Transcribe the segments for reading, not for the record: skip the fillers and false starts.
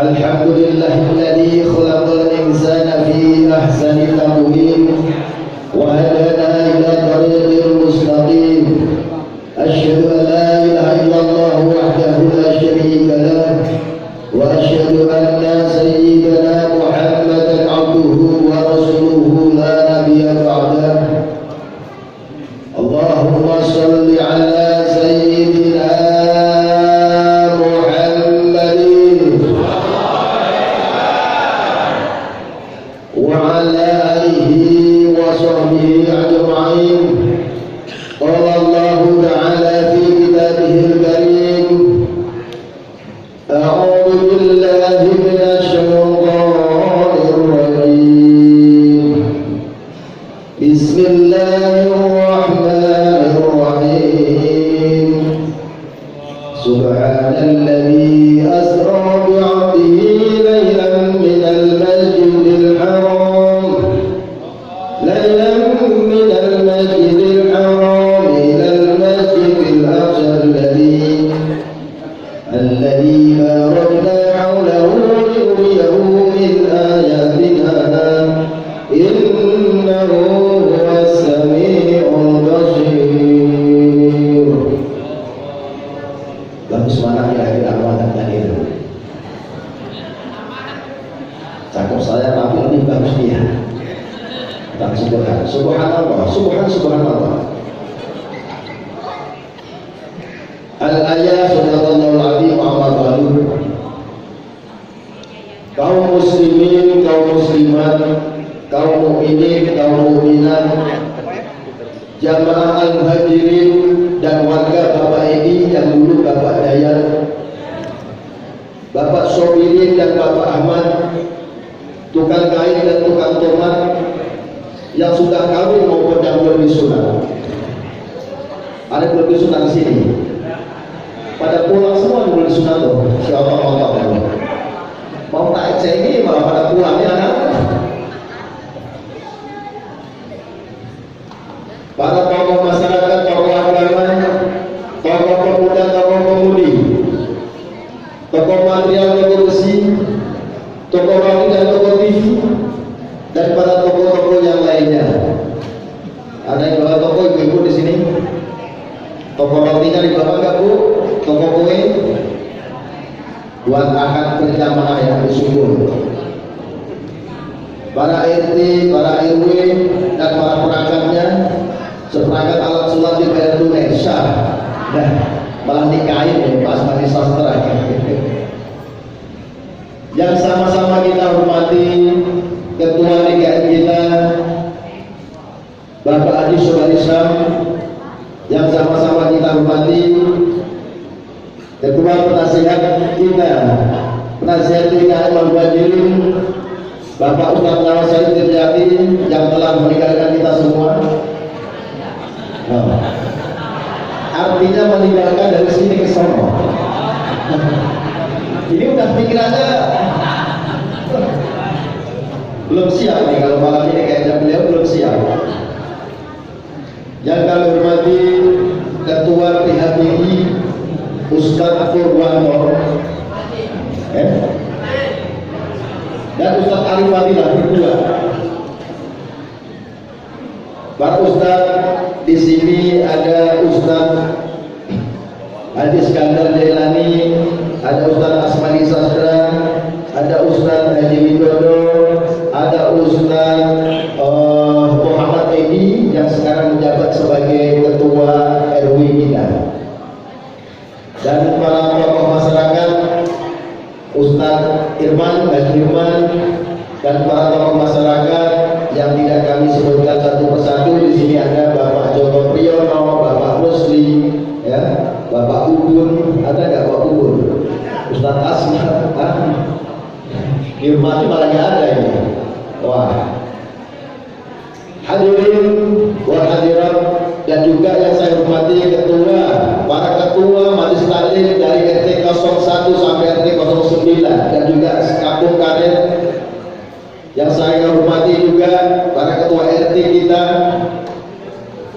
Alhamdulillahilladzi khalaqal insana fi ahsani taqwim wa hadana ila tariqil mustaqim. Asyhadu an la ilaha illallah wahdahu la syarika lah wa asyhadu anna sayyidana Muhammadan abduhu wa rasuluhu la nabiyya ba'dah. Allahumma shalli ala sayyidina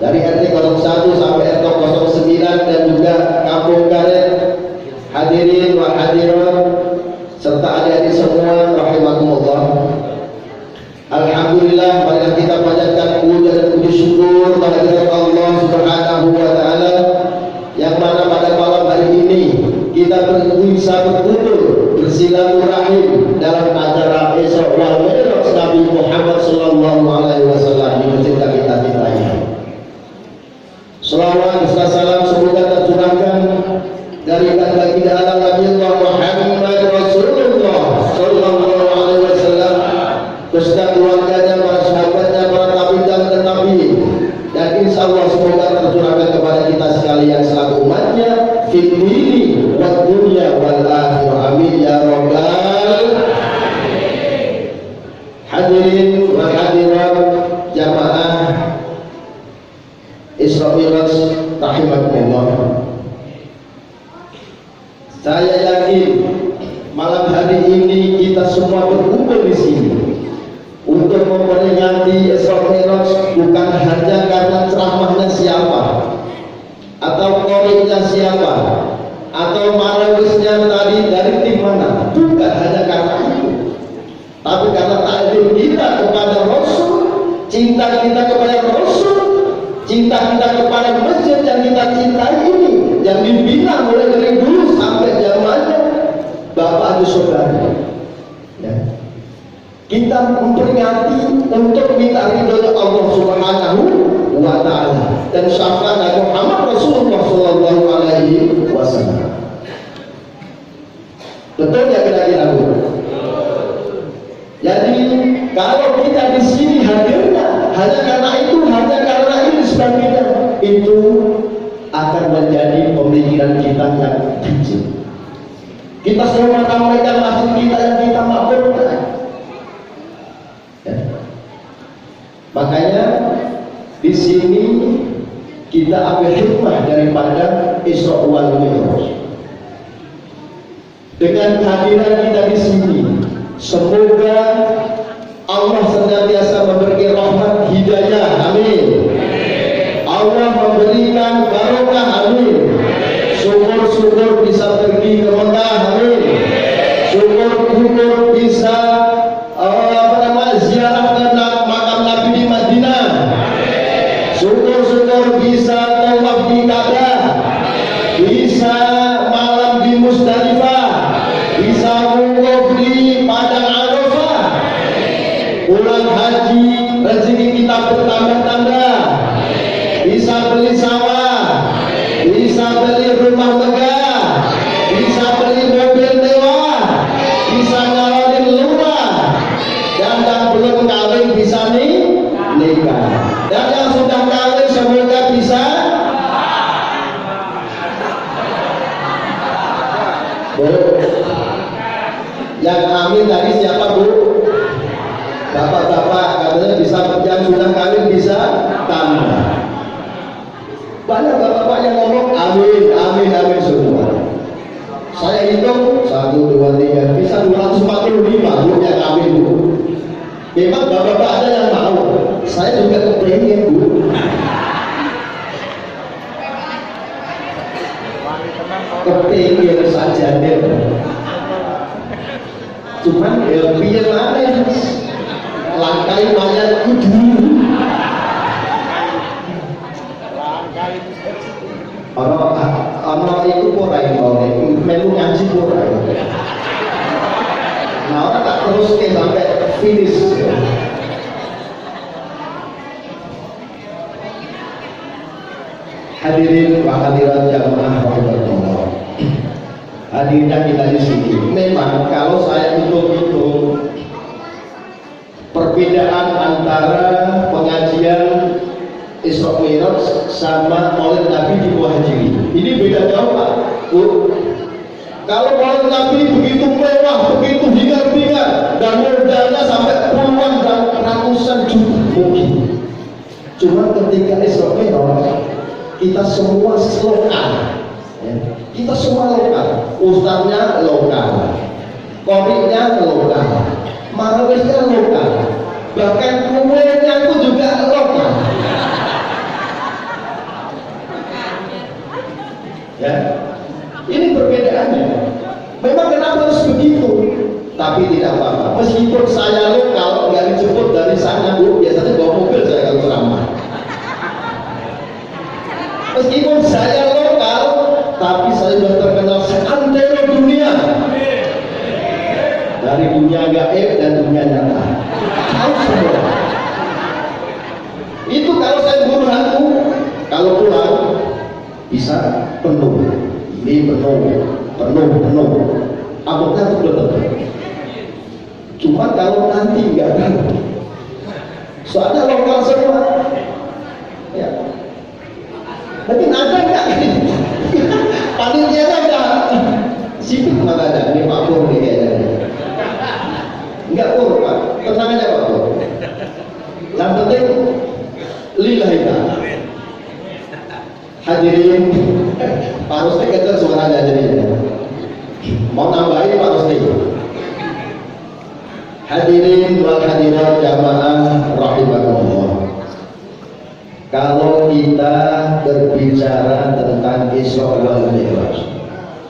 dari RT 01 sampai RT 09 dan juga Kampung Karet, hadirin wa hadirat serta adik-adik bisa berkumpul bersilaturahim dalam acara Isra wal Mi'raj Nabi Muhammad sallallahu alaihi wasallam di masjid kita ini. Selawat serta salam semoga tercurahkan dari baginda Nabi Muhammad Rasulullah sallallahu alaihi wasallam beserta keluarganya, para sahabatnya, para nabi dan nabi, dan insya Allah semoga tercurahkan kepada kita sekalian selaku umatnya fid dini wad dunya wal akhirah, amin ya rabbal hadirin wa hadirat jamaah Isra Mi'raj rahimakumullah. Saya yakin malam hari ini kita semua berkumpul di sini untuk memperingati Isra Mi'raj bukan hanya karena ceramahnya siapa atau qori'nya siapa atau marawisnya tadi dari tim mana, bukan hanya karena itu, tapi karena taklim kita kepada Rasul, cinta kita kepada Rasul, cinta kita kepada masjid yang kita cintai ini, yang dibina mulai dari dulu sampai zamannya Bapak Yusuf Saudara. Ya. Kita memperingati untuk minta ridho Allah Subhanahu wa Ta'ala dan syafaat Muhammad Rasulullah Sallallahu Alaihi Wasallam. Betul ya kira-kira Bu? Jadi kalau kita di sini hadirnya hanya karena itu, hanya karena ini sebagainya, itu akan menjadi pemikiran kita yang kecil. Kita semua mereka masih kita yang kita makmurkan. Ya. Makanya di sini kita ambil hikmah daripada Isra wal Mi'raj. Dengan kehadiran kita di sini, semoga Allah senantiasa memberi rahmat hidayah, amin. Allah memberikan barokah, amin. Syukur-syukur bisa pergi ke Mekah, amin. Syukur-syukur bisa ziarah ke makam Nabi di Madinah. Syukur-syukur bisa tawaf di Ka'bah, bisa malam di Musdalifah, bisa wukuf di Padang Arafah. Pulang haji rezeki kita bertambah-tambah, bisa beli sawah, bisa beli rumah megah, bisa beli mobil mewah, bisa nyalonin lurah, dan yang belum kawin bisa nikah, dan yang sudah kawin semoga bisa. Bu, yang amin tadi siapa Bu? Bapak-bapak katanya bisa, yang sudah kawin bisa tambah. Banyak bapak-bapak yang ngomong amin, amin, amin semua. Saya hitung 1, 2, 3 bisa 245 Bu yang amin Bu. Memang bapak-bapak ada yang mau, saya juga kepengen Bu. Kepengen saja deh. Cuman ya biar mana langkai mayat kudu. Ono itu porai melu ngaji porai. Nah orang tak terus sampai finish. Hadirin wa hadirat jamaah rahimahullah. Hadirnya kita di sini. Memang kalau saya hitung-hitung perbedaan antara pengajian Isra Mi'raj sama Maulid Nabi di Muhajirin, ini beda jauh Pak Bu. Kalau Maulid Nabi begitu mewah, begitu hingar-bingar, dan modalnya sampai puluhan dan ratusan juta mungkin. Cuma ketika Isra Mi'raj kita semua lokal, ya. Kita semua lokal, ustaznya lokal, komiknya lokal, marawisnya lokal, bahkan kuenya itu juga lokal. Ya, ini perbedaannya. Memang kenapa harus begitu? Tapi tidak apa-apa. Meskipun saya lokal, nggak dijemput dari sana Bu, biasanya bawa mobil saya kalau ceramah. Meskipun saya lokal, tapi saya sudah terkenal seantero dunia. Dari dunia gaib dan dunia nyata. Tahu semua. Itu kalau saya guru hantu, kalau pulang bisa penuh. Ini penuh. Amplopnya tuh betul. Cuma kalau nanti nggak tahu. Soalnya lokal semua. Ya. Tapi ada nggak? Panitianya nggak? Sipit mana ada? Ini Pak Pur nih kayaknya. Enggak Pur, Pak. Tenang aja Pak Pur. Yang penting lillahi ta'ala. Hadirin, Pak Rusdi kejar suaranya jadinya. Mau nambahin Pak Rusdi? Hadirin wal hadirat jamaah rahimakumullah. Kalau kita berbicara tentang Isra wal Mi'raj,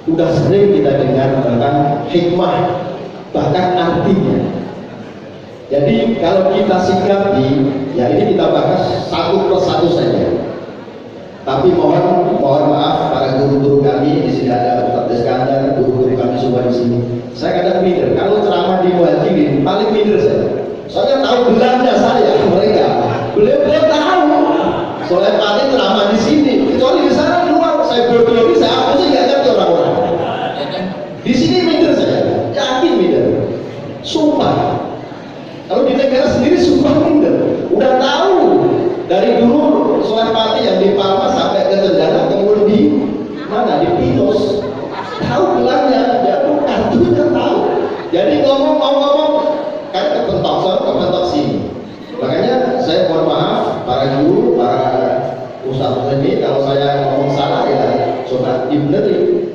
sudah sering kita dengar tentang hikmah, bahkan artinya. Jadi kalau kita sikapi, ya ini kita bahas satu persatu saja. Tapi mohon maaf para guru-guru kami di sini, ada Ustaz Iskandar, guru-guru kami semua di sini. Saya kadang minder, kalau ceramah di Muhajirin paling minder saya. Soalnya tahu belanja saya mereka. Beliau tahu. Soalnya paling ceramah di sini, kecuali di sana luar saya berdiri, saya apa sih nggak ngerti orang-orang. Di sini minder saya, yakin minder. Sumpah. Kalau di negara sendiri sumpah minder. Udah tahu dari dulu Sulawesi yang di Palma sampai ke Tenggara, kemudian di mana di Pinos, tahu gelangnya, ya kartunya tahu. Jadi mau ngomong kan kepentok sini. Makanya saya mohon maaf para guru, para ustadz ini kalau saya ngomong salah ya coba dibenerin.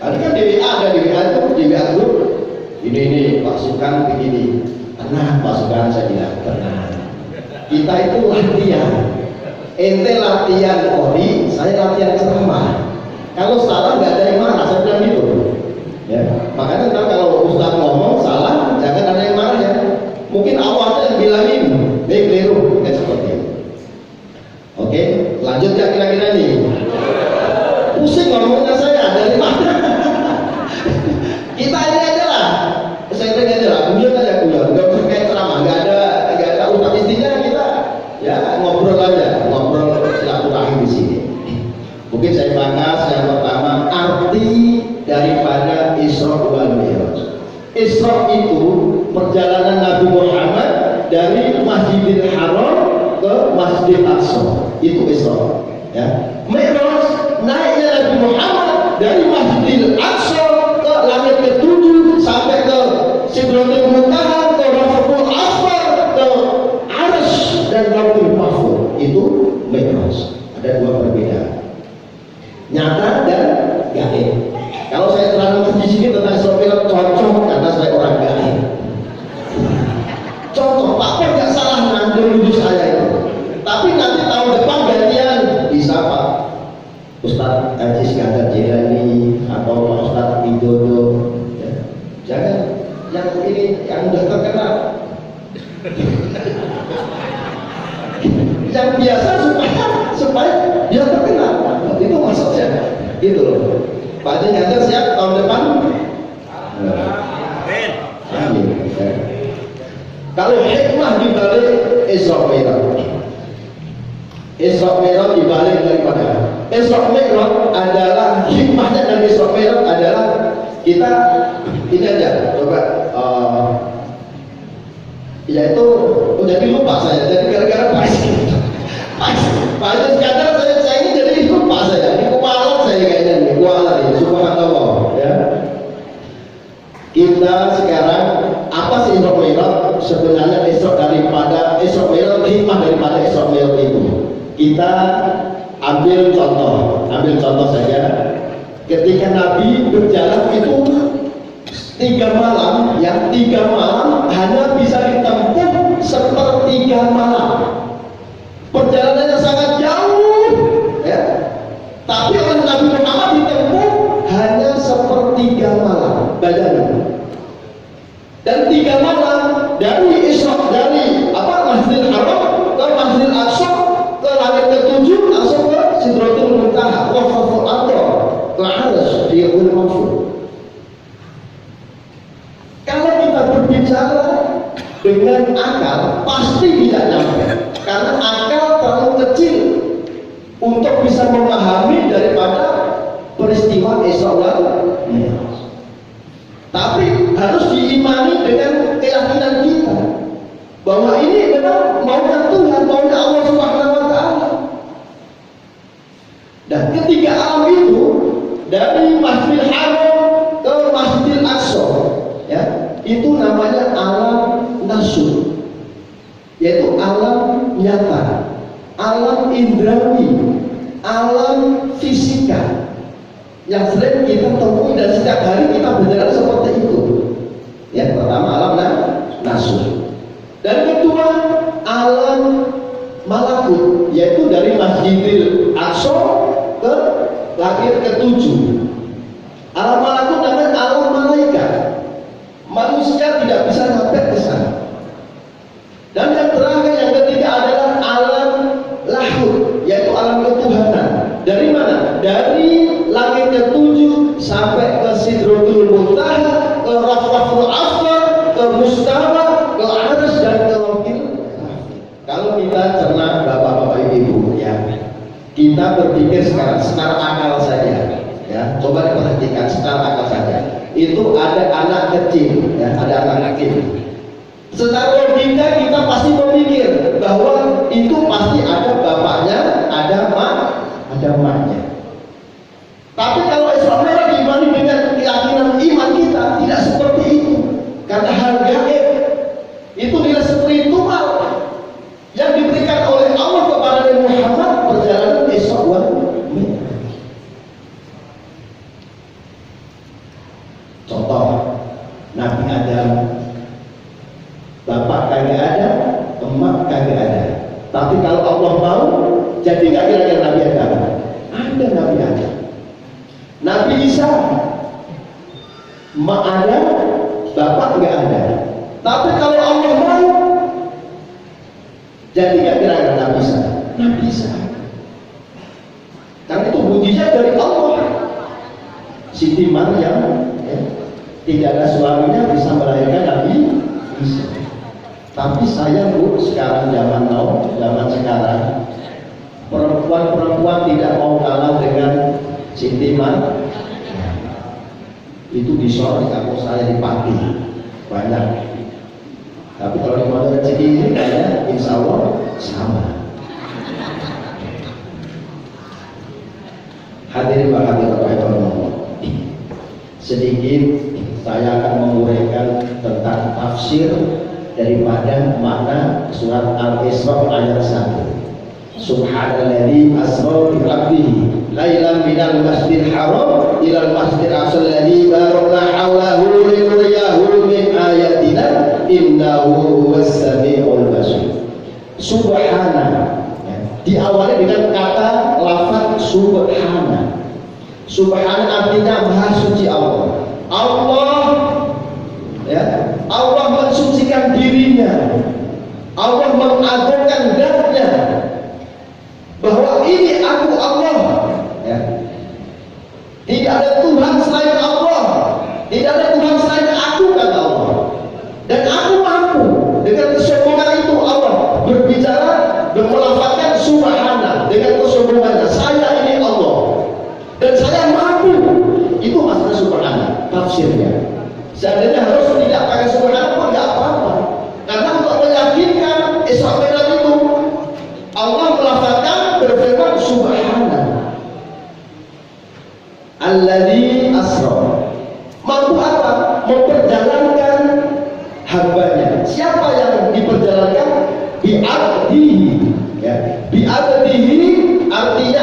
Tadi kan di WA ada di WA grup ini pasukan begini. Tenang pasukan, saya bilang tenang. Kita itu latihan. Ente latihan kori, saya latihan ceramah. Kalau salah nggak ada yang marah, saya bilang gitu. Ya, makanya kalau ustaz ngomong salah, jangan ada yang marah ya. Mungkin awalnya yang bilangin, keliru, kayak seperti itu. Oke, lanjut ya kira-kira nih. Pusing ngomongnya saya dari mana? Kita ini aja lah, saya aja lah, guyon aja guyon, nggak usah kayak ceramah, nggak ada ustaz istinya kita. Ya ngobrol aja, ngobrol silaturahim di sini. Mungkin saya bahas yang pertama arti daripada Isra wal Mi'raj. Isra itu perjalanan Nabi Muhammad dari Masjidil Haram ke Masjid Aqsa. Itu Isra. Ya. Mi'raj naiknya Nabi Muhammad dari Masjidil Aqsa ke langit ke-7 sampai ke Sidratul Muntaha, ke Rafiqul Akbar, ke Arsy dan Lauhul Mahfuz. Itu Mi'raj. Ada dua perbedaan, nyata dan gaib. Kalau saya terangkan di sini tentang Isra Mi'raj cocok karena saya orang gaib. Cocok, Pak Pur nggak salah ngambil nuduh saya itu. Tapi nanti tahun depan gantian bisa Pak Ustadz Haji Iskandar Jilani atau Pak Ustadz Widodo. Ya. Jangan yang ini yang udah terkenal. Yang biasa supaya dia terkenal. Itu maksudnya. Gitu loh. Pak Haji Iskandar siap tahun depan. Amin. Ya. Kalau hikmah dibalik Isra Mi'raj, Isra Mi'raj dibalik daripada Isra Mi'raj adalah hikmahnya dari Isra Mi'raj adalah kita ini aja coba yaitu jadi lupa saya jadi gara-gara Pak Iskandar saya ini jadi lupa saya ini kualat saya kayaknya nih kualat ini subhanallah ya. Kita sekarang apa sih Isra Mi'raj? Sebenarnya Isra daripada Isra Mi'raj, hikmah daripada Isra Mi'raj itu kita ambil contoh saja. Ketika Nabi berjalan itu 3 malam, yang 3 malam hanya bisa ditempuh sepertiga malam. Perjalanannya sangat jauh, ya. Tapi oleh Nabi Muhammad ditempuh hanya sepertiga malam. Bayangin. Dan 3 malam dari Masjidil Haram ke Masjidil Aqsa ke langit ke-7 langsung ke Sidratul Muntaha, Rafiqul Akbar, ke Arsy, Lauhul Mahfuz. dengan akal pasti tidak nyampe, karena akal terlalu kecil untuk bisa memahami daripada peristiwa Isra wal Mi'raj. Tapi harus diimani dengan keyakinan kita bahwa ini memang maunya Tuhan, maunya Allah Subhanahu wa Ta'ala. Dan ketiga alam itu, dari Masjidil Haram ke Masjidil Aqsa, ya, itu namanya alam nasyur, yaitu alam nyata, alam indrawi, alam fisika yang sering kita temui dan setiap hari kita berjalan seperti itu. Yang pertama alam nasyur, dan kedua alam malakut, yaitu dari Masjidil Aqsa ke langit ketujuh. Alam malakut namanya alam malaikat. Manusia tidak bisa sampai ke sana. Dan yang terakhir, yang ketiga adalah alam lahut, yaitu alam ketuhanan. Dari mana? Dari langit ketujuh sampai ke Sidratul Muntaha, ke Rafraful Asfar, ke Mustawa, ke Arsy dan ke Lauhil Mahfuz. Kalau kita cerna bapak-bapak ibu, ya, kita berpikir secara akal saja, ya, coba diperhatikan secara akal saja. Itu ada anak kecil, ya, ada anak kecil. Secara logika kita pasti berpikir bahwa itu pasti ada bapaknya, ada maknya. Tapi kalau Isra Mi'raj diimani dengan keyakinan iman kita, tidak seperti itu. Karena hal gaib itu nilai spiritual yang diberikan oleh Allah kepada Nabi Muhammad perjalanan Isra wal Mi'raj. Contoh, Nabi Adam, bapak kagak ada, emak kagak ada. Tapi kalau Allah mau, jadi nggak kira-kira Nabi Adam? Ada Nabi Adam. Nabi Isa, emak ada, bapak nggak ada. Tapi kalau Allah mau, jadi nggak kira-kira Nabi Isa? Nabi Isa. Karena itu mujizat dari Allah. Siti Maryam, ya, tidak ada suaminya bisa melahirkan Nabi Isa. Tapi saya Bu, sekarang zaman sekarang perempuan-perempuan tidak mau kalah dengan Siti Maryam. Itu disorot kampung saya di Pati banyak. Tapi kalau di Pondok Rezeki ini kayaknya insya Allah sama. Hadirin wa hadirat rahimakumullah. Sedikit saya akan menguraikan tentang tafsir daripada makna surat Al-Isra ayat 1. Subhanalladzi asra bi 'abdihi lailan minal masjidil haram ilal masjidil aqsa alladzi barakna hawlahu linuriyahu min ayatina innahu huwas samiul basir. Subhana, ya, diawali dengan kata lafaz subhana. Subhana artinya maha suci Allah. Allah, ya, Allah mensucikan dirinya, Allah mengagungkan zatnya, bahwa ini aku Allah, ya. Tidak ada Tuhan selain Allah, tidak ada Tuhan selain aku, kata Allah. Dan aku mampu dengan kesombongan itu Allah berbicara dan melafazkan subhana dengan kesombongannya, saya ini Allah dan saya mampu. Itu maksudnya subhana tafsirnya. Seandainya harus tidak pakai subhana pun nggak apa-apa, karena untuk meyakinkan Isra Mi'raj itu Allah melafazkan berfirman subhana alladzi asra. Mampu apa? Memperjalankan hambanya. Siapa yang diperjalankan? Bi'abdihi, ya. Bi'abdihi artinya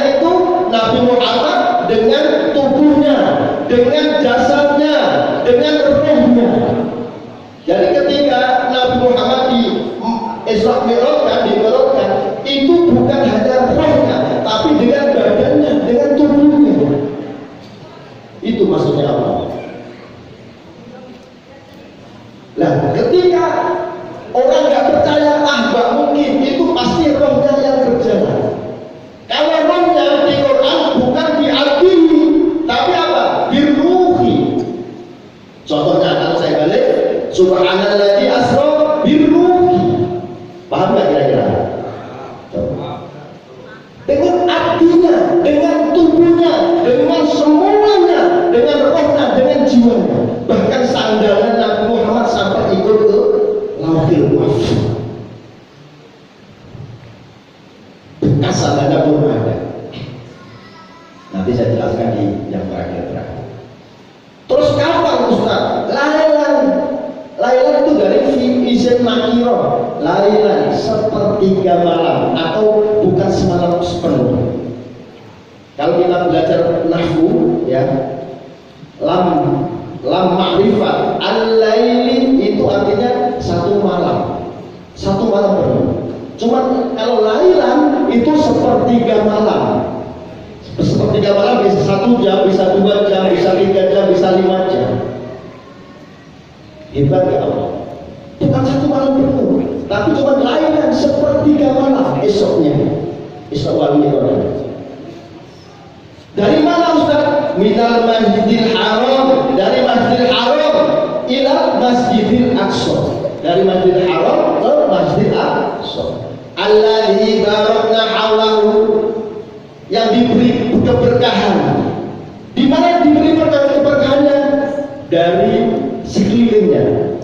Baitul Mahfuz. Bekas sanadnya pun ada. Nanti saya jelaskan di yang terakhir. Terus kapan Ustaz? Lailan itu dari izin makiro. Lailan sepertiga malam atau bukan semalam sepenuh. Kalau kita belajar nahwu ya, lam ma'rifat al-laili itu artinya satu malam penuh. Cuman kalau lailan itu sepertiga malam. Sepertiga malam bisa 1 jam, bisa 2 jam, bisa 3 jam, bisa 5 jam. Hebat ya Allah. Bukan satu malam penuh, tapi cuma lailan sepertiga malam esoknya. Esok wali Ramadan. Dari mana Ustaz? Minal Masjidil Haram, dari Masjidil Haram ila Masjidil Aqsa. Dari Masjidil Haram ke Masjidil Aqsa. Alladzi barakna haulahu, yang diberi keberkahan. Di mana diberi keberkahannya? Dari sekelilingnya.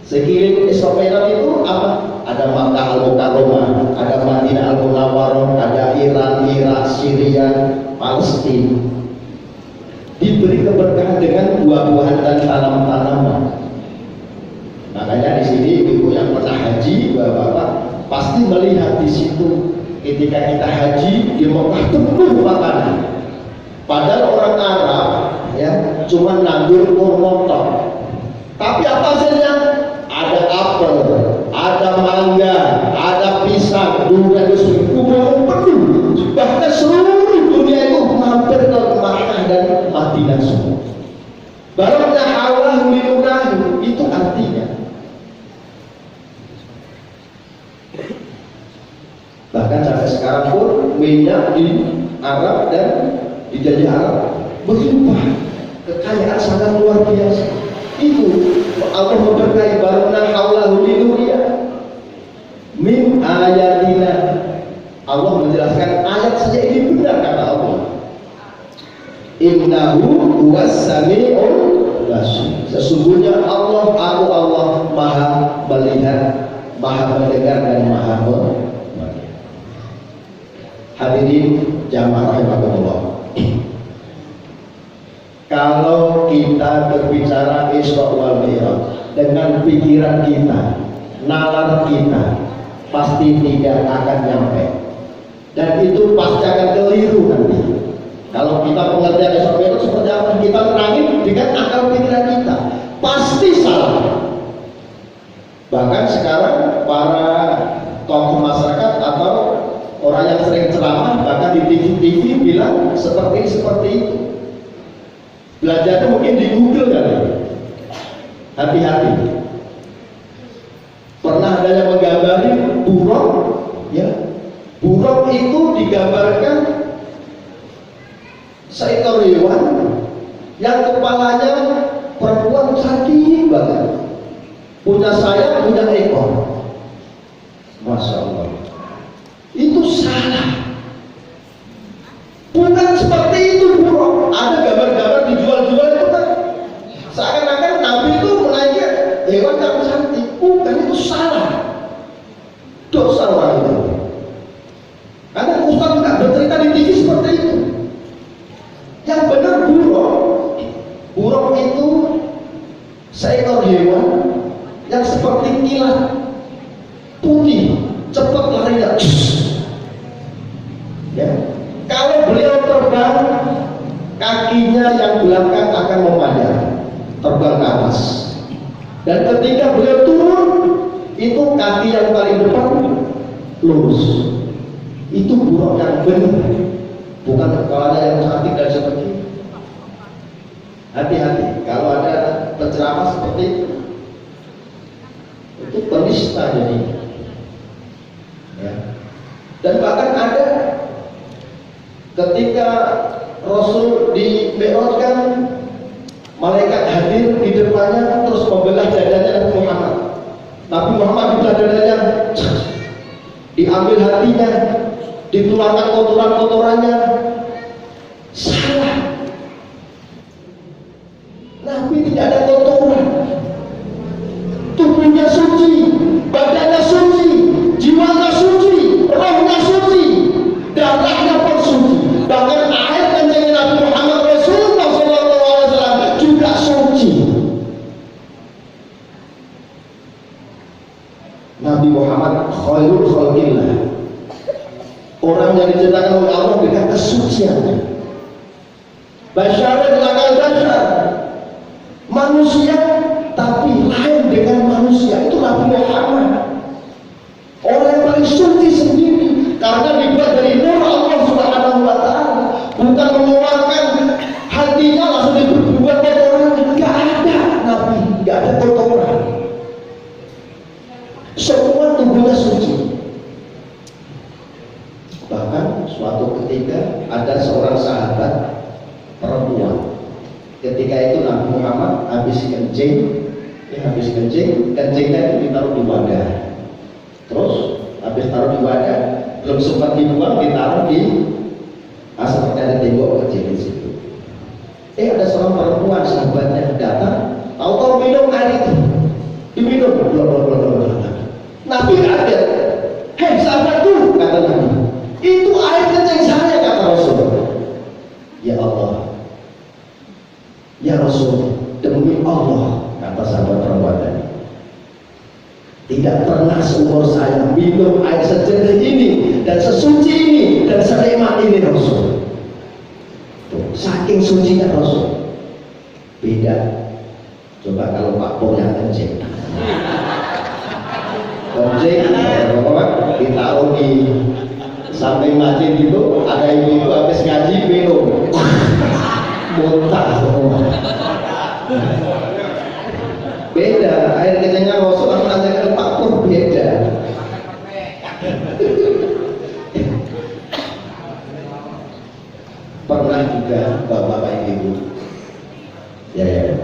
Sekeliling Israel itu apa? Ada Makkah Al-Mukarramah, ada Madinah Al-Munawwarah, ada Iran, Irak, Syria, Palestina. Diberi keberkahan dengan buah-buahan dan tanam-tanaman. Makanya di sini ibu yang pernah haji, bapak-bapak pasti melihat di situ. Ketika kita haji di Mekah penuh makanan. Padahal orang Arab ya cuma nandur kurma tok. Tapi apa hasilnya? Ada apel, ada mangga, ada pisang, durian, kubur penuh. Bahkan seluruh dunia itu mampir ke Makkah dan Madinah semua. Barakna haulahu linurahu, itu artinya bahkan sampai sekarang pun minyak di Arab dan di jajah Arab berlimpah, kekayaan sangat luar biasa. Itu Allah memberkahi barakna haulahu linuriya min ayatina. Allah menjelaskan ayat saja ini benar kata Allah. Innahu huwas sami'ul basir. Sesungguhnya Allah, aku Allah Maha melihat, Maha mendengar dan Maha melihat. Hadirin jamaah rahimakumullah. Kalau kita berbicara Isra wal Mi'raj dengan pikiran kita, nalar kita, pasti tidak akan nyampe. Dan itu pasti akan keliru nanti. Kalau kita pengertian Isra wal Mi'raj seperti apa, kita terangin dengan akal pikiran kita, pasti salah. Bahkan sekarang para tokoh masyarakat atau orang yang sering ceramah bahkan di TV bilang seperti itu. Belajarnya mungkin di Google kan? Hati-hati. Pernah ada yang menggambari burung, ya. Burung itu digambarkan seekor hewan yang kepalanya perempuan cantik banget, punya sayap, punya ekor. Masya Allah. Itu salah. Bukan seperti itu burung. Ada gambar-gambar dijual-jual itu kan seakan-akan Nabi itu menaiki hewan yang cantik. Bukan, itu salah. Dosa orang itu. Karena Ustaz tidak bercerita di TV seperti itu. Yang benar burung itu seekor hewan yang seperti kilat putih, cepat larinya. Ya. Kalau beliau terbang, kakinya yang belakang akan memanjang, terbang ke atas. Dan ketika beliau turun, itu kaki yang paling depan lurus. Itu burung yang benar, bukan kepalanya yang cantik dan seperti itu. Hati-hati kalau ada penceramah seperti itu penista jadi. Ya. Dan bahkan ada ketika Rasul di Mi'rajkan, malaikat hadir di depannya terus membelah dadanya Nabi Muhammad. Nabi Muhammad dibelah dadanya, diambil hatinya, dikeluarkan kotoran-kotorannya. Salah. Nabi tidak ada kotoran, tubuhnya suci, Nabi Muhammad khairul khalqillah, orang yang diciptakan oleh Allah dengan kesuciannya. Basyarun lakal basyar, manusia tapi lain dengan manusia. Itu Nabi Muhammad, orang yang paling suci sendiri, karena dibuat dari nur Allah Subhanahu wa Ta'ala, bukan mengeluarkan hatinya langsung dibuat kotoran. Gak ada Nabi, gak ada kotoran, semua tubuhnya suci. Bahkan suatu ketika ada seorang sahabat perempuan, ketika itu Nabi Muhammad habis kencing, kencingnya itu ditaruh di wadah. Terus habis taruh di wadah, belum sempat dibuang, ditaruh di seperti ada tembok kecil di situ. Ada seorang perempuan sahabatnya datang, tahu-tahu minum air itu, diminum. Nabi kaget, hei sahabatku, kata Nabi, itu air kencing saya, kata Rasul. Ya Allah, ya Rasul, demi Allah, kata sahabat perempuan tadi, tidak pernah seumur saya minum air sejernih ini dan sesuci ini dan senikmat ini, Rasul. Tuh, saking sucinya Rasul. Beda coba kalau Pak Pong yang kencing, ditaruh di samping masjid itu, ada ibu-ibu habis ngaji minum, muntah semua. Beda, air kencingnya Rasul sama air Pak Pur beda. Pernah juga bapak-bapak ibu, ya,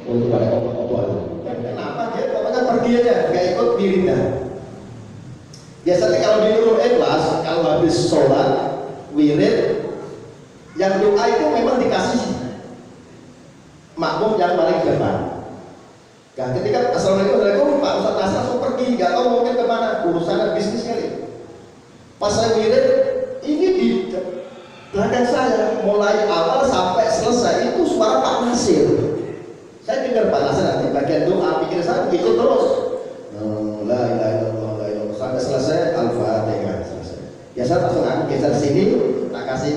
untuk pada opo-opo. Kenapa dia pokoknya pergi aja, nggak ikut wiridan. Biasanya kalau di Nurul Ikhlas, kalau habis sholat wirid, yang doa itu memang dikasih makmum yang paling depan. Nah, ketika assalamualaikum Pak Ustadz Nasr langsung pergi, nggak tahu mungkin kemana, urusannya bisnis kali. Pas saya wirid, ini di belakang saya mulai awal sampai selesai itu suara Pak Nasir. Saya dengar Pak Nasir nanti bagian doa, pikir saya ikut terus. La ilaha illallah, la ilaha, sampai selesai Al-Fatihah selesai. Ya saya langsung aku geser sini, tak kasih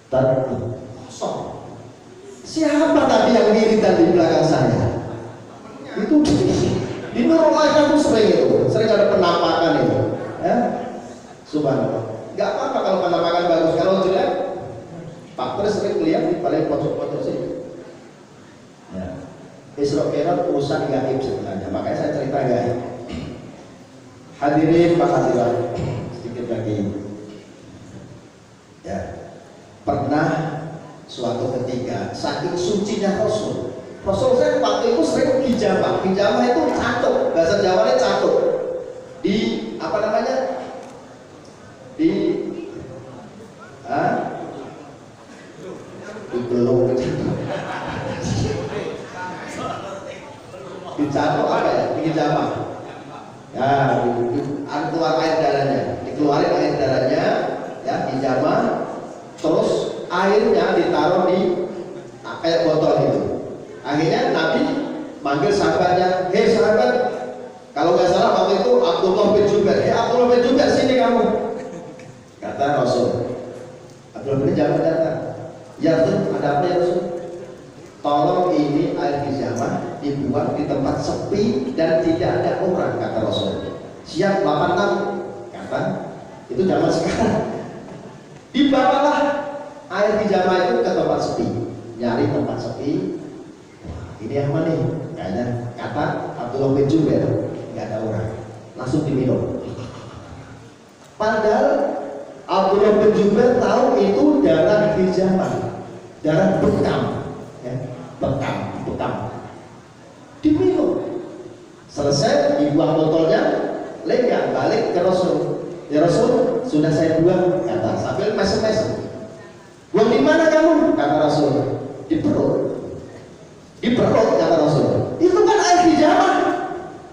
tar kosong. Siapa tadi yang wiridan di belakang saya? Itu di Nurul Ikhlas itu sering ada penampakan itu. Ya? Subhanallah. Gak apa-apa kalau penampakan bagus, kalau jelek Pak Pres sering lihat di paling pojok-pojok sini. Ya. Isra Mi'raj urusan gaib sebenarnya, makanya saya cerita gaib. Hadirin Pak Hadirat, sedikit lagi. Ya, pernah suatu ketika saking sucinya Rasul saya waktu itu sering hijamah. Hijamah itu catuk, bahasa Jawanya catuk. Di apa namanya? Di belum dicatok apa ya? Hijamah. Ya, keluar air darahnya, dikeluarin air darahnya, ya hijamah. Terus airnya ditaruh di kayak botol itu. Akhirnya Nabi manggil sahabatnya, hei sahabat, kalau nggak salah waktu itu Abdullah bin Jubair, Abdullah bin Jubair sini kamu. Kata Rasul, Abdullah bin Jubair datang. Ya Rasul, ada apa ya Rasul? Tolong ini air hijamah dibuang di tempat sepi dan tidak ada orang, kata Rasul. Siap 86, kata itu zaman sekarang. Dibawalah air hijamah itu ke tempat sepi, nyari tempat sepi. Wah, ini yang mana nih? Kayaknya kata Abdullah bin Jubair, nggak ada orang, langsung diminum. Padahal Abdullah bin Jubair tahu itu darah hijamah, darah bekam, ya, bekam, diminum. Selesai dibuang botolnya, lenggang balik ke Rasul. Ya Rasul, sudah saya buang, kata sambil mesem-mesem. Buang di mana kamu? Kata Rasul. Di perut. Di perut, kata Rasul. Itu kan air hijamah.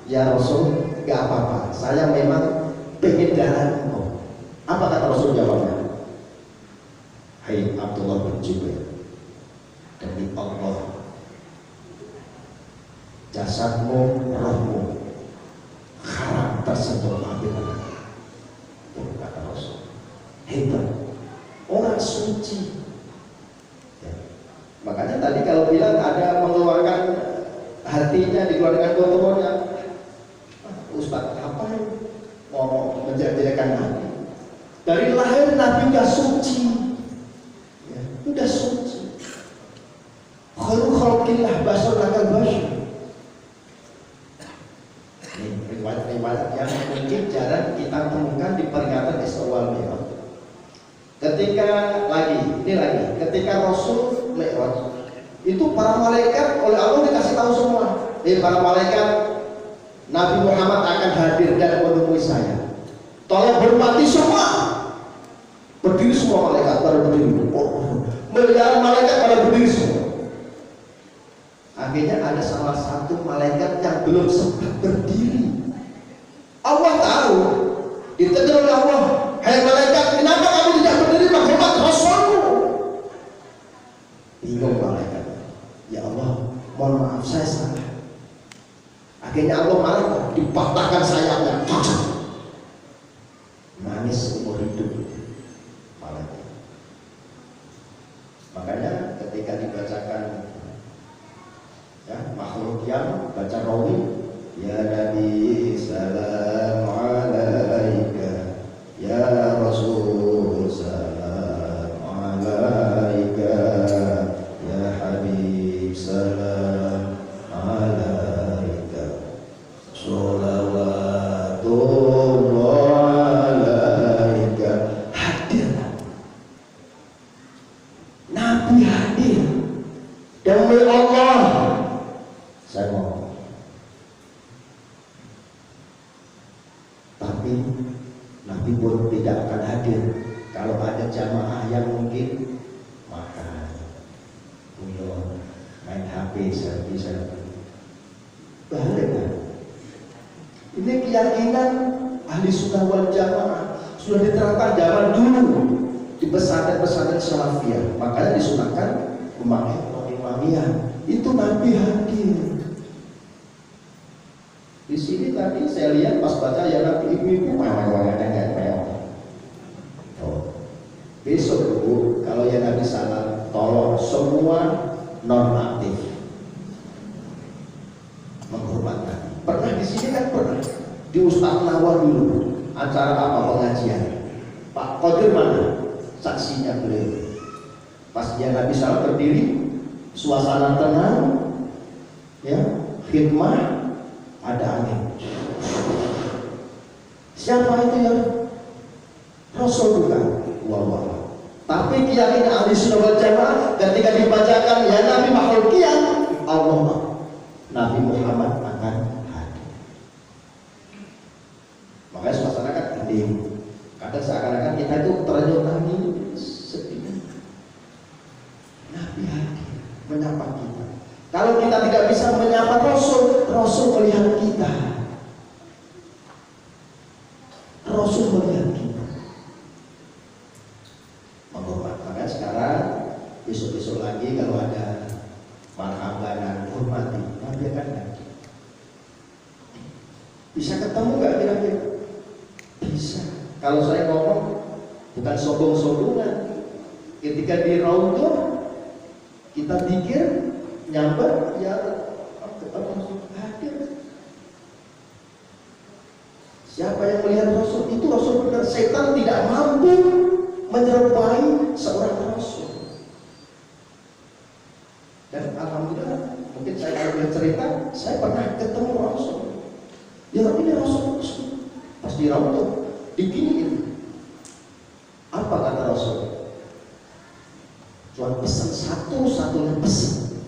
Ya Rasul, gak apa-apa. Saya memang pengen darah engkau. Apa kata Rasul jawabnya? Hai Abdullah bin Jubair, demi Allah, jasadmu, rohmu haram tersentuh api neraka. Kata Rasul, hebat, orang suci. Ya. Makanya tadi kalau bilang ada mengeluarkan hatinya, dikeluarkan kotorannya, Ustaz apa yang mau menjadikan Nabi? Dari lahir Nabi udah suci, ya, udah suci. Khairu khalqillah basar akal basar. Ini riwayat-riwayat yang mungkin jarang kita temukan di peringatan Isra wal Mi'raj. Ketika Rasul Mi'raj, itu para malaikat oleh Allah dikasih tahu semua. Para malaikat, Nabi Muhammad akan hadir dan menemui saya. Tolong hormati semua. Berdiri semua malaikat pada berdiri. Miliaran malaikat pada berdiri semua. Akhirnya ada salah satu malaikat yang belum sempat berdiri. Allah tahu, ditegur oleh Allah, hai malaikat, kenapa kamu tidak berdiri menghormat Rasulmu? Bingung malaikat. Ya Allah, mohon maaf saya salah. Akhirnya Allah marah, dipatahkan sayapnya. Nangis seumur hidup malaikat. Makanya ketika dibacakan ya, makhluk yang baca rawi, ya Nabi salam alaika, ya Rasul salam alaika, ya Habib salam alaika, sholawatullah alaika. Hadir Nabi, hadir demi Allah. Saya mau, tapi Nabi pun tidak akan hadir kalau ada jamaah yang mungkin makan, guyon, main HP, selfie. Balik kan? Ini keyakinan ahli sunnah wal jamaah sudah diterapkan zaman dulu di pesantren-pesantren salafiyah. Makanya disunahkan memakai imamiyah. Itu Nabi hadir. Di sini tadi saya lihat pas baca ya Nabi ibu besok dulu kalau ya Nabi salam, tolong semua non aktif menghormat Nabi. Pernah di sini kan pernah di Ustaz Nawar dulu acara apa pengajian, Pak Qadir mana saksinya beliau. Pas dia Nabi salam berdiri, suasana tenang, ya khidmah. Ada angin. Siapa itu ya? Rasul bukan? Wallah. Tapi keyakinan ahli sunnah wal jamaah ketika dibacakan ya Nabi makhlukiyah, Allah Nabi Muhammad akan hadir. Makanya suasana kan hening. Kadang seakan-akan kita itu terenyuh nangis sedih. Nabi hadir menyapa kita. Kalau kita tidak bisa menyapa Rasul, Rasul melihat kita. Rasul melihat kita. Menghormat. Maka sekarang besok-besok lagi kalau ada marhaban hormati, Nabi akan hadir. Bisa ketemu nggak kira-kira? Bisa. Kalau saya ngomong bukan sombong-sombongan. Ketika di Raudhah kita pikir nyamper ya ketemu hadir. Siapa yang melihat Rasul itu Rasul benar. Setan tidak mampu menyerupai seorang Rasul. Dan alhamdulillah mungkin saya kalau boleh cerita, saya pernah ketemu Rasul. Ya ini Rasul pas di Raudhah diginiin. Apa kata Rasul? Cuma pesan satu-satunya pesan,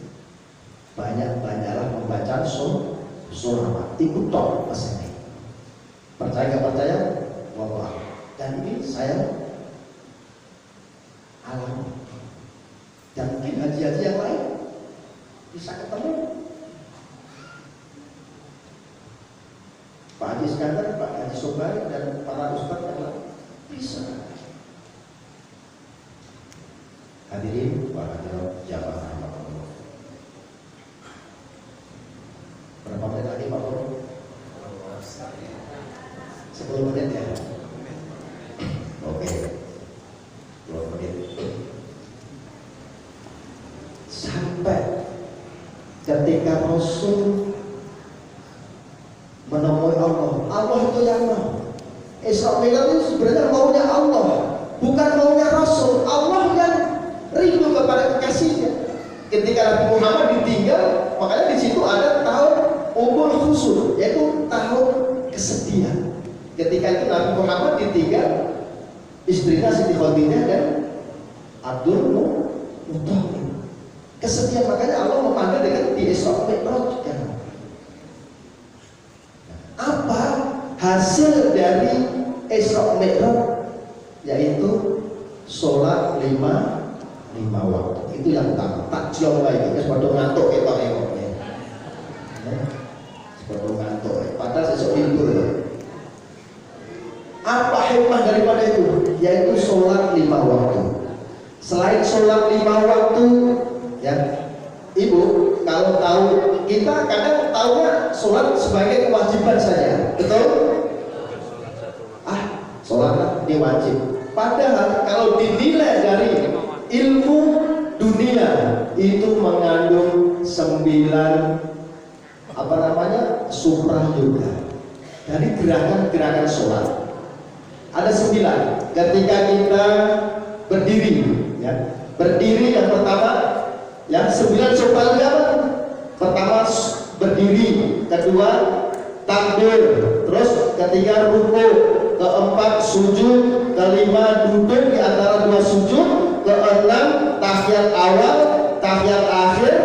banyak-banyaklah membaca surah. Ikut tok pesannya. Percaya nggak percaya? Wallah. Dan ini saya alami. Dan mungkin haji-haji yang lain bisa ketemu. Pak Haji Iskandar, Pak Haji Sobari, dan para ustaz yang lain bisa. Hadirin para jamaah rahmatullah. 10 menit ya. Oke. 10 menit. Sampai ketika Rasul menemui Allah, Allah itu yang mau. Isra Mi'raj itu sebenarnya maunya Allah, bukan maunya Rasul. Allah yang rindu kepada kekasihnya. Ketika Nabi Muhammad ditinggal, makanya di situ ada tahun umur khusus, yaitu tahun kesedihan. Ketika itu Nabi Muhammad ditinggal, istrinya Siti Khadijah dan Abdul Muttalib. Kesedihan, makanya Allah memanggil dengan di Isra Mi'raj. Apa hasil dari Isra Mi'raj? Yaitu sholat lima waktu. Itu yang utama. Tak ciong lagi, sebab ngantuk kita ya. Sebab ngantuk. Padahal sesuk libur. Apa hikmah daripada itu? Yaitu sholat 5 waktu. Selain sholat 5 waktu, ya, Ibu, kalau tahu, kita kadang tahunya sholat sebagai kewajiban saja, betul? Sholat ini wajib. Padahal kalau dinilai dari ilmu dunia itu mengandung 9 supra yoga. Dari gerakan-gerakan sholat ada 9. Ketika kita berdiri, ya, berdiri yang pertama, yang 9 supra yoga. Pertama berdiri, kedua takbir, terus ketiga ruku, keempat sujud, kelima duduk di antara 2 sujud, keenam tahiyat awal, tahiyat akhir,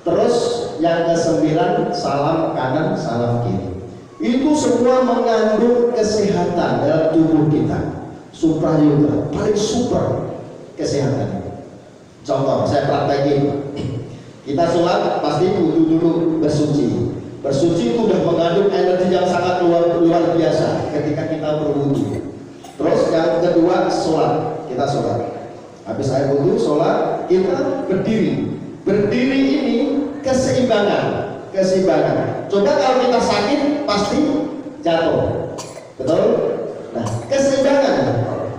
terus yang ke-9 salam kanan, salam kiri. Itu semua mengandung kesehatan dalam tubuh kita. Supra yoga, paling super kesehatan. Contoh, saya praktekin. Kita sholat pasti wudu dulu, bersuci. Bersuci itu sudah mengandung energi yang sangat luar biasa ketika kita berwudu. Terus yang kedua sholat, kita sholat. Habis air wudu, sholat, kita berdiri. Berdiri ini keseimbangan. Coba kalau kita sakit pasti jatuh, betul? Nah, keseimbangan.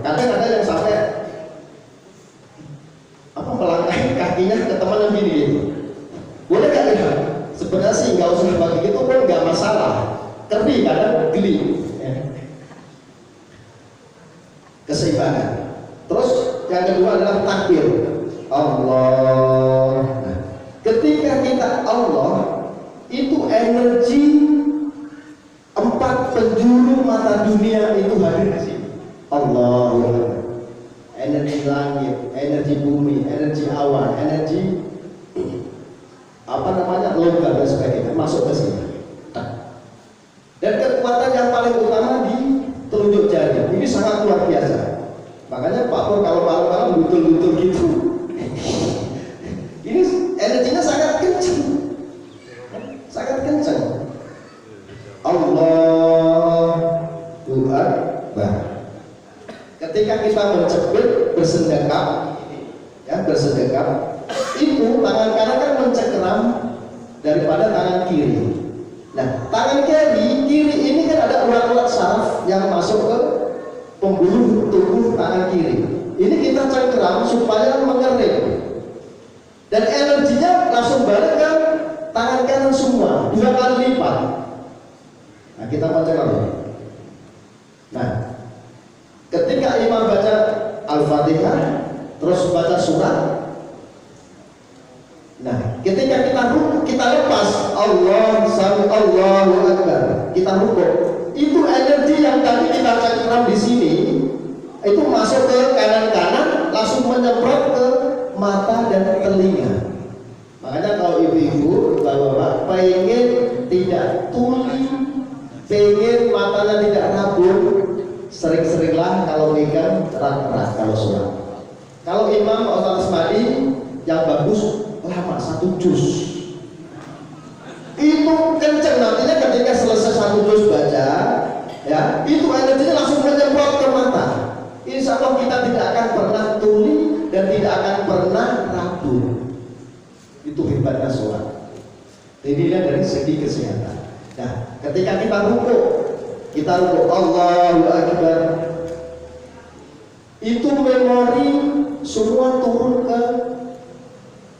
Kadang-kadang yang sampai melangkahi kakinya ke teman yang gini gitu. Boleh gak lihat? Sebenarnya sih nggak usah pakai gitu pun nggak masalah. Tapi kadang geli. Ya. Keseimbangan. Terus yang kedua adalah takbir. Allah. Nah, ketika kita Allah, itu energi 4 penjuru mata dunia itu hadir di sini. Allah. Energi langit, energi bumi, energi awan, energi logam dan sebagainya masuk ke sini. Dan kekuatan yang paling utama di telunjuk jari. Ini sangat luar biasa. Makanya Pak Pur kalau malam-malam butul-butul gitu. Ini energinya sangat kencang. Sangat kencang. Allahu Akbar. Ketika kita mencepit bersedekap, ya bersedekap, itu tangan kanan kan mencengkeram daripada tangan kiri. Nah, tangan kiri ini kan ada urat-urat saraf yang masuk ke pembuluh tubuh tangan kiri. Ini kita cengkeram supaya mengering. Dan energinya langsung balik ke tangan kanan semua, 2 kali lipat. Nah, kita cengkeram. Nah, ketika imam baca Al-Fatihah, terus baca surat. Nah, ketika kita lepas Allah sami Allahu Akbar, kita rukuk. Itu energi yang tadi kita cengkeram di sini, itu masuk ke kanan, langsung menyemprot ke mata dan telinga. Makanya kalau ibu-ibu, bapak-bapak pengen tidak tuli, pengen matanya tidak rabun, sering-seringlah kalau megang erat-erat kalau sholat. Kalau imam Ustaz Asmadi yang bagus lama 1 juz. Itu kenceng, nantinya ketika selesai 1 juz baca, ya itu energinya langsung menyemprot ke mata. Insya Allah kita tidak akan pernah tuli dan tidak akan pernah rabun. Itu hebatnya sholat. Ini dari segi kesehatan. Nah, ketika kita rukuk, kita rukuk Allahu Akbar, itu memori semua turun ke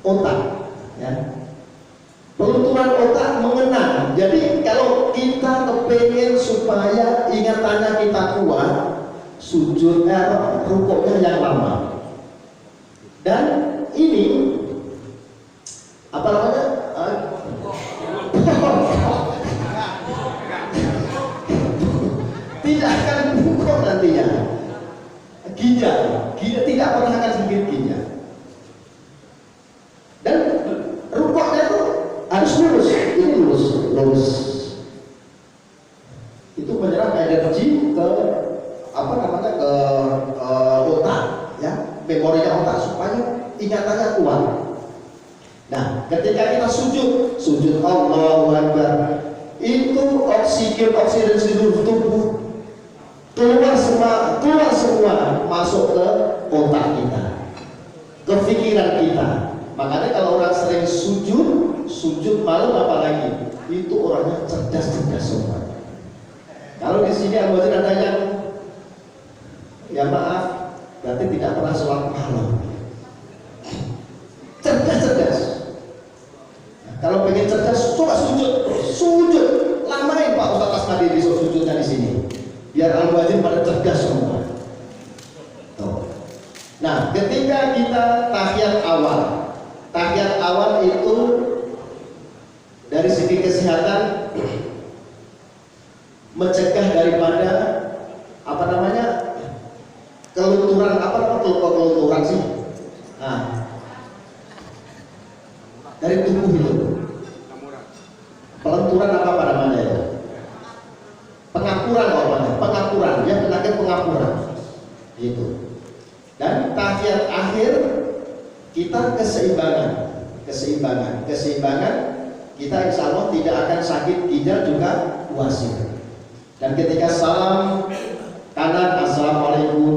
otak, ya. Pelunturan otak mengenang. Jadi kalau kita kepengen supaya ingatannya kita kuat, sujudnya, rukuknya yang lama. Dan ini apa namanya? Tidak akan bungkuk nantinya. Ginjal tidak pernah akan sakit ginjal. Dan rukuknya itu harus lurus. Ini lurus. Itu menyerap energi ke apa namanya, ke otak, ya, memorinya otak supaya ingatannya kuat. Nah, ketika kita sujud Allahu Akbar, itu oksigen seluruh tubuh keluar semua masuk ke otak kita, ke pikiran kita. Makanya kalau orang sering sujud malam apalagi, itu orangnya cerdas semua. Kalau di sini anggota ada yang, ya maaf, berarti tidak pernah sholat malam. Cerdas. Nah, kalau pengen cerdas, coba sujud, lamain Pak Ustaz Asmadi besok sujudnya di sini, biar al-wajib pada cerdas semua. Tuh. Nah, ketika kita tahiyat awal itu dari segi kesehatan mencegah daripada apa namanya, kelunturan, kelunturan sih. Nah, dari tubuh itu pelenturan apa namanya ya, pengapuran ya, penyakit pengapuran gitu. Dan tahiyat akhir kita keseimbangan kita insya Allah tidak akan sakit ginjal juga wasir. Dan ketika salam kanan assalamualaikum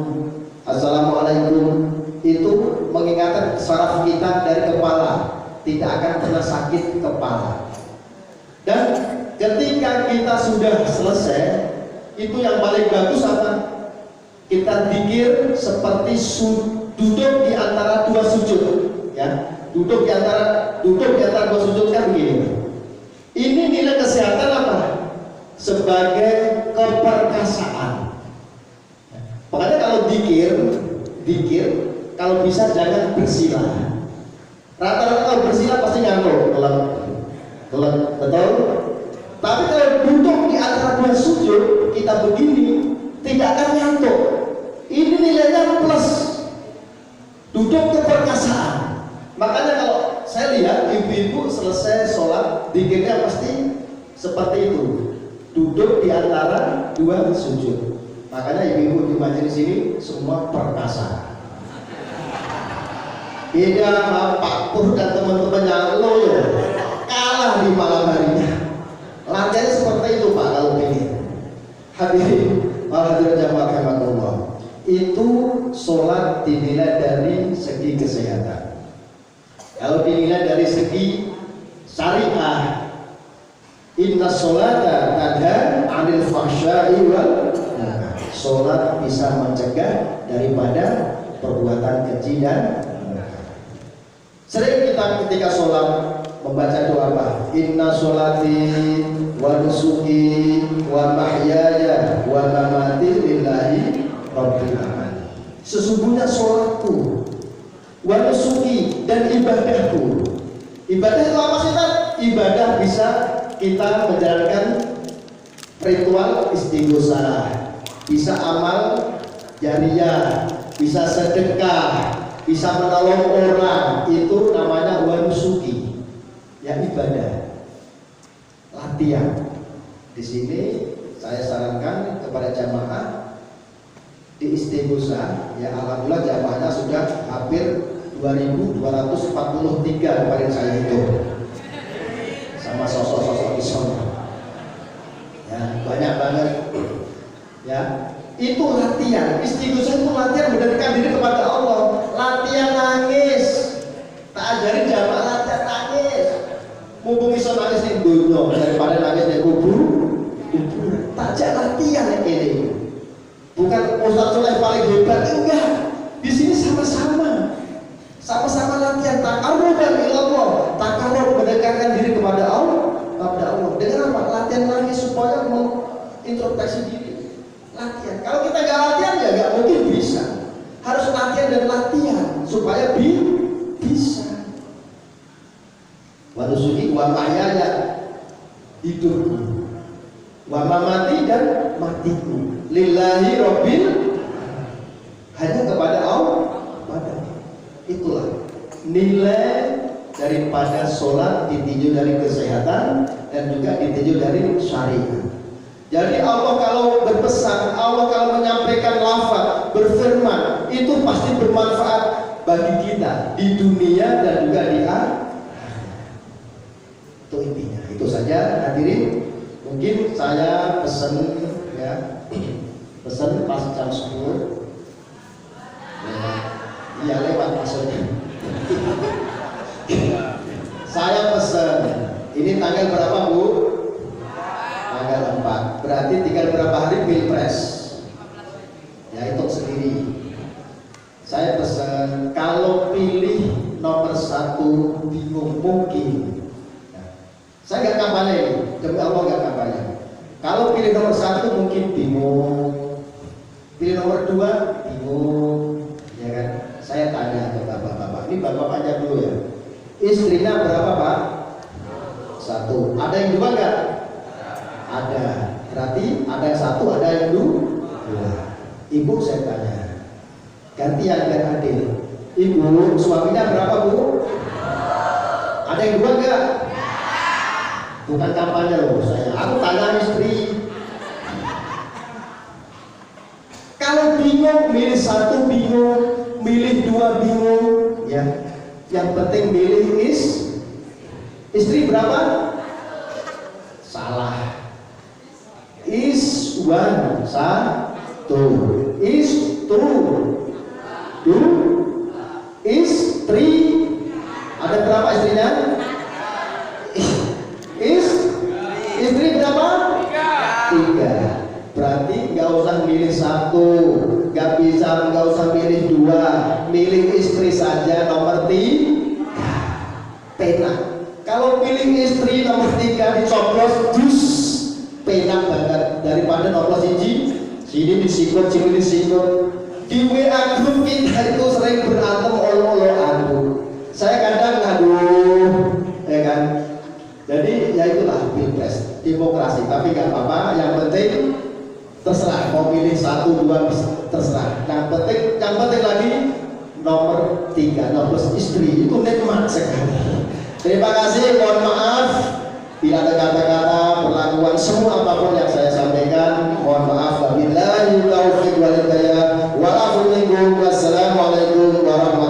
itu mengingatkan saraf kita dari kepala, tidak akan pernah sakit kepala. Dan ketika kita sudah selesai, itu yang paling bagus apa? Kita zikir seperti duduk di antara dua sujud, ya. Duduk di antara dua sujud kan begini. Ini nilai kesehatan apa? Sebagai keperkasaan. Makanya kalau zikir kalau bisa jangan bersila. Rata-rata kalau bersila pasti ngantuk, kelak, betul? Tapi kalau duduk di antara dua sujud, kita begini, tidak akan ngantuk. Ini nilainya plus. Duduk keperkasaan. Makanya kalau saya lihat ibu-ibu selesai sholat, zikirnya pasti seperti itu. Duduk di antara dua sujud. Makanya ibu-ibu di majelis ini semua perkasa. Beda Pak Pur dan teman-temannya loyo, kalah di malam harinya. Latihannya seperti itu Pak kalau pengen. Hadirin jamaah rahimakumullah. Itu sholat dinilai dari segi kesehatan. Kalau dinilai dari segi syariah, inna sholata tanha 'anil fahsya'i wal munkar. Sholat bisa mencegah daripada perbuatan keji dan sering kita ketika sholat membaca doa apa? Inna sholati wa nusuki wa mahyaya wa mamati lillahi rabbil alamin. Sesungguhnya sholatku, wa nusuki, dan ibadahku. Ibadah itu apa sih Pak? Ibadah bisa kita menjalankan ritual istighosah, bisa amal jariyah, bisa sedekah, bisa menolong orang, itu namanya wanusuki, ya ibadah, latihan. Di sini saya sarankan kepada jamaah di istighosah, ya alhamdulillah jamaahnya sudah hampir 2.243 kemarin saya hitung, sama sosok-sosok ison, ya banyak banget, ya. Itu latihan, istighosah itu latihan mendekatkan diri kepada Allah. Latihan nangis, tak ajarin jamaah latihan nangis. Mumpung iso nangis di dunia daripada nangis di kubur, kuburan. Tajak latihan yang ini. Bukan Ustaz Soleh paling hebat, enggak. Di sini sama-sama latihan takarrub ilallah, takarrub mendekatkan diri kepada Allah. Dengan apa? Latihan lagi supaya mengintrospeksi diri. Latihan. Kalau kita nggak latihan ya nggak mungkin bisa. Harus latihan dan latihan supaya bisa. Wa nusuki wa mahyaya, hidupku, wa mamati dan matiku, lillahi rabbil, hanya kepada Allah. Itulah nilai daripada sholat, ditinjau dari kesehatan dan juga ditinjau dari syariat. Jadi Allah kalau berpesan, Allah kalau menyampaikan lafaz, berfirman, itu pasti bermanfaat bagi kita di dunia dan juga di akhirat. Itu intinya. Itu saja hadirin. Mungkin saya pesan ya, pesan pas jam 10. Iya lewat maksudnya. Saya pesan, ini tanggal berapa Bu? Tanggal 4. Berarti tinggal berapa hari Pilpres? Ya hitung sendiri. Saya pesan, kalau pilih nomor 1 bingung mungkin. Saya nggak kampanye, demi Allah nggak kampanye. Kalau pilih nomor 1 mungkin bingung, pilih nomor 2 bingung, ya kan? Saya tanya ke bapak-bapak, ini bapak-bapaknya dulu ya. Istrinya berapa Pak? 1. Ada yang 2 nggak? Ada. Berarti ada yang 1, ada yang 2. Ibu saya tanya, gantian biar adil. Ibu, suaminya berapa Bu? Ada yang 2 nggak? Bukan kampanye loh saya. Aku tanya istri. Kalau bingung, milih 1 bingung, milih 2 bingung, ya. Yang penting milih istri berapa? Salah. Is 1, 1. Is 2, 2. Is 3. Ada berapa istrinya? Istri berapa? 3. Berarti nggak usah milih 1, nggak usah milih 2, milih istri saja nomor 3. Pena. Kalau pilih istri nomor 3 dicoblos, dus pena banget daripada nomor 1. Sini disikut, sini disikut. Di WA grup kita itu sering berantem olo-oloan. Saya kadang aduh, ya kan. Jadi ya itulah Pilpres, demokrasi. Tapi nggak apa-apa, yang penting terserah mau pilih 1, 2 terserah. Yang penting lagi nomor 3, nomor istri itu nikmat sekali. Terima kasih, mohon maaf bila ada kata-kata, perlakuan, semua apapun yang saya sampaikan, mohon maaf. Wabillahi taufiq wal hidayah. Wassalamualaikum warahmatullahi wabarakatuh.